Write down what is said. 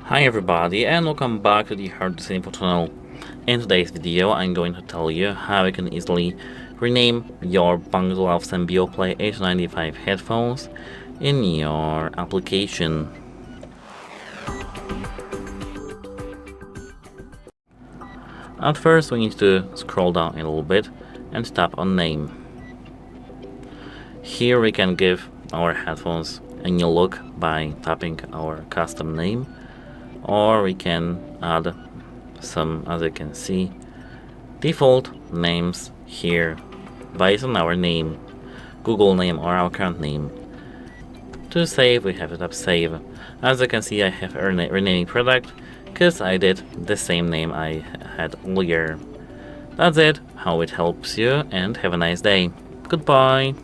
Hi everybody and welcome back to the HardReset.Info channel. In today's video I'm going to tell you how you can easily rename your BANG OLUFSEN Beoplay H95 headphones in your application. At first we need to scroll down a little bit and tap on name. Here we can give our headphones a new look by tapping our custom name, or we can add some, as you can see, default names here based on our name, Google name or our current name. To save, we have to tap save. As you can see, I have a renaming product because I did the same name I had earlier. That's it, how it helps you, and have a nice day. Goodbye.